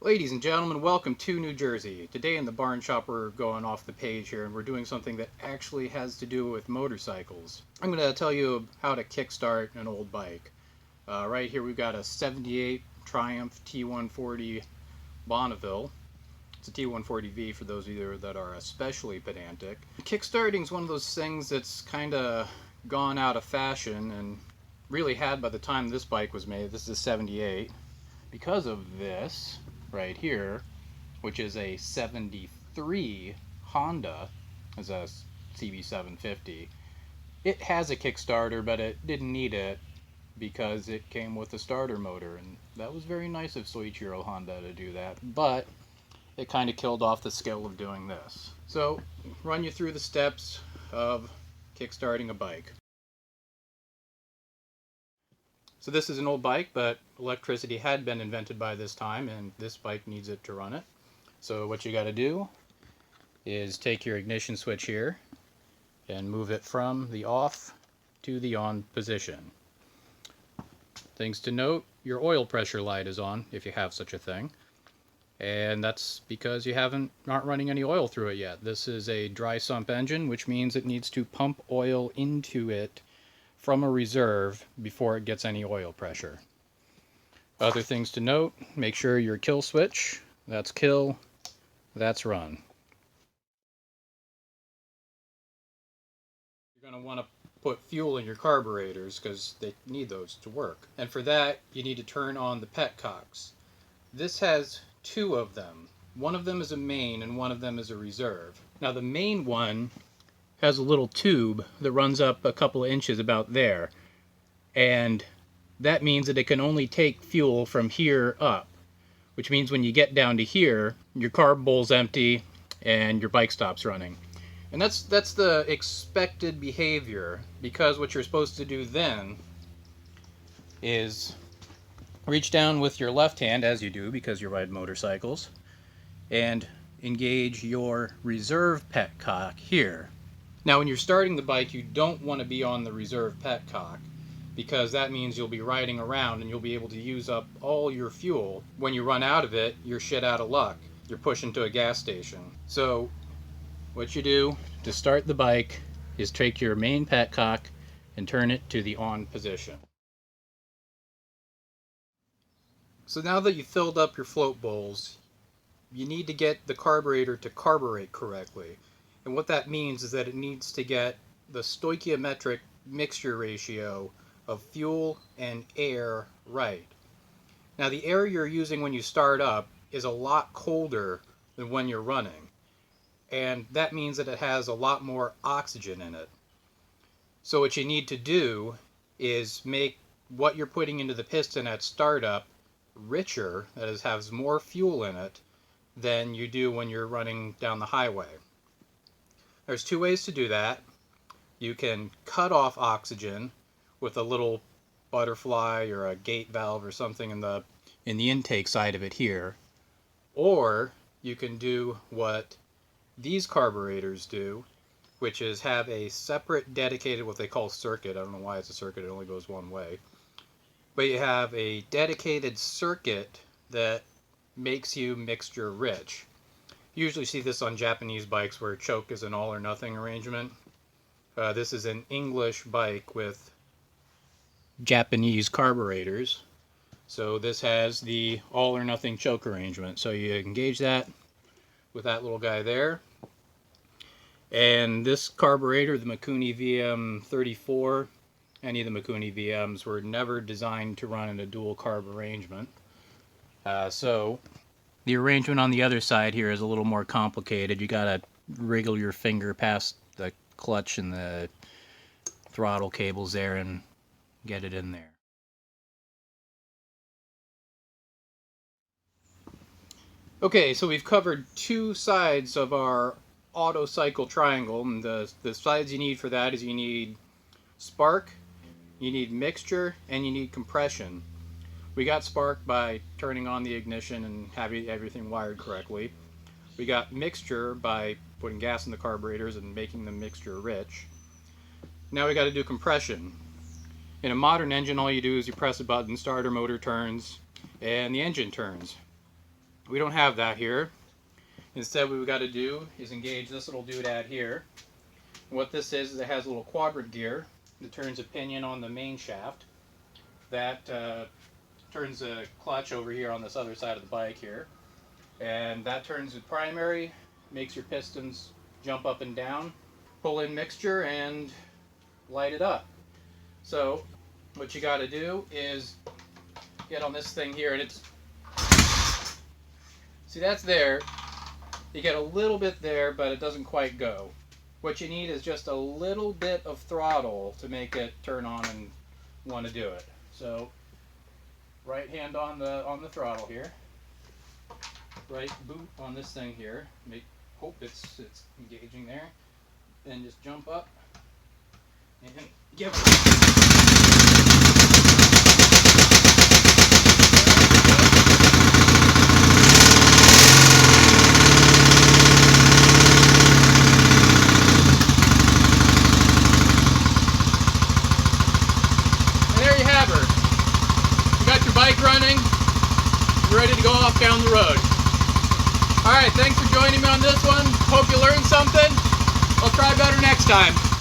Ladies and gentlemen, welcome to New Jersey. Today in the barn shop we're going off the page here and we're doing something that actually has to do with motorcycles. I'm going to tell you how to kickstart an old bike. Right here we've got a 78 Triumph T140 Bonneville. It's a T140V for those of you that are especially pedantic. Kickstarting is one of those things that's kind of gone out of fashion and really had by the time this bike was made. This is a 78. Because of this right here, which is a 73 Honda, as a CB750. It has a Kickstarter, but it didn't need it because it came with a starter motor, and that was very nice of Soichiro Honda to do that, but it kind of killed off the skill of doing this. So, run you through the steps of kickstarting a bike. So this is an old bike, but electricity had been invented by this time, and this bike needs it to run it. So what you got to do is take your ignition switch here and move it from the off to the on position. Things to note, your oil pressure light is on, if you have such a thing. And that's because you aren't running any oil through it yet. This is a dry sump engine, which means it needs to pump oil into it from a reserve before it gets any oil pressure. Other things to note, make sure your kill switch, that's kill, that's run. You're going to want to put fuel in your carburetors because they need those to work. And for that, you need to turn on the petcocks. This has two of them. One of them is a main and one of them is a reserve. Now the main one has a little tube that runs up a couple of inches about there, and that means that it can only take fuel from here up, which means when you get down to here, your carb bowl's empty and your bike stops running. And that's the expected behavior, because what you're supposed to do then is reach down with your left hand, as you do because you ride motorcycles, and engage your reserve petcock here. Now when you're starting the bike, you don't want to be on the reserve petcock, because that means you'll be riding around and you'll be able to use up all your fuel. When you run out of it, you're shit out of luck. You're pushing to a gas station. So what you do to start the bike is take your main petcock and turn it to the on position. So now that you've filled up your float bowls, you need to get the carburetor to carburate correctly. And what that means is that it needs to get the stoichiometric mixture ratio of fuel and air right. Now the air you're using when you start up is a lot colder than when you're running. And that means that it has a lot more oxygen in it. So what you need to do is make what you're putting into the piston at startup richer, that is, has more fuel in it, than you do when you're running down the highway. There's two ways to do that. You can cut off oxygen with a little butterfly or a gate valve or something in the intake side of it here, or you can do what these carburetors do, which is have a separate dedicated, what they call circuit. I don't know why it's a circuit, it only goes one way, but you have a dedicated circuit that makes you mixture rich. You usually see this on Japanese bikes where choke is an all or nothing arrangement. This is an English bike with Japanese carburetors. So this has the all or nothing choke arrangement. So you engage that with that little guy there. And this carburetor, the Mikuni VM34, any of the Mikuni VMs were never designed to run in a dual carb arrangement. So the arrangement on the other side here is a little more complicated. You gotta wriggle your finger past the clutch and the throttle cables there and get it in there. Okay, so we've covered two sides of our auto cycle triangle, and the sides you need for that is you need spark, you need mixture, and you need compression. We got spark by turning on the ignition and having everything wired correctly. We got mixture by putting gas in the carburetors and making the mixture rich. Now we got to do compression. In a modern engine, all you do is you press a button, starter motor turns, and the engine turns. We don't have that here. Instead, what we've got to do is engage this little doodad here. What this is it has a little quadrant gear that turns a pinion on the main shaft. That turns a clutch over here on this other side of the bike here. And that turns the primary, makes your pistons jump up and down, pull in mixture, and light it up. So what you got to do is get on this thing here, and it's, see, that's there. You get a little bit there, but it doesn't quite go. What you need is just a little bit of throttle to make it turn on and want to do it. So right hand on the throttle here, right boot on this thing here. Hope it's engaging there. Then just jump up and give it. Bike running, you're ready to go off down the road. Alright, thanks for joining me on this one. Hope you learned something. I'll try better next time.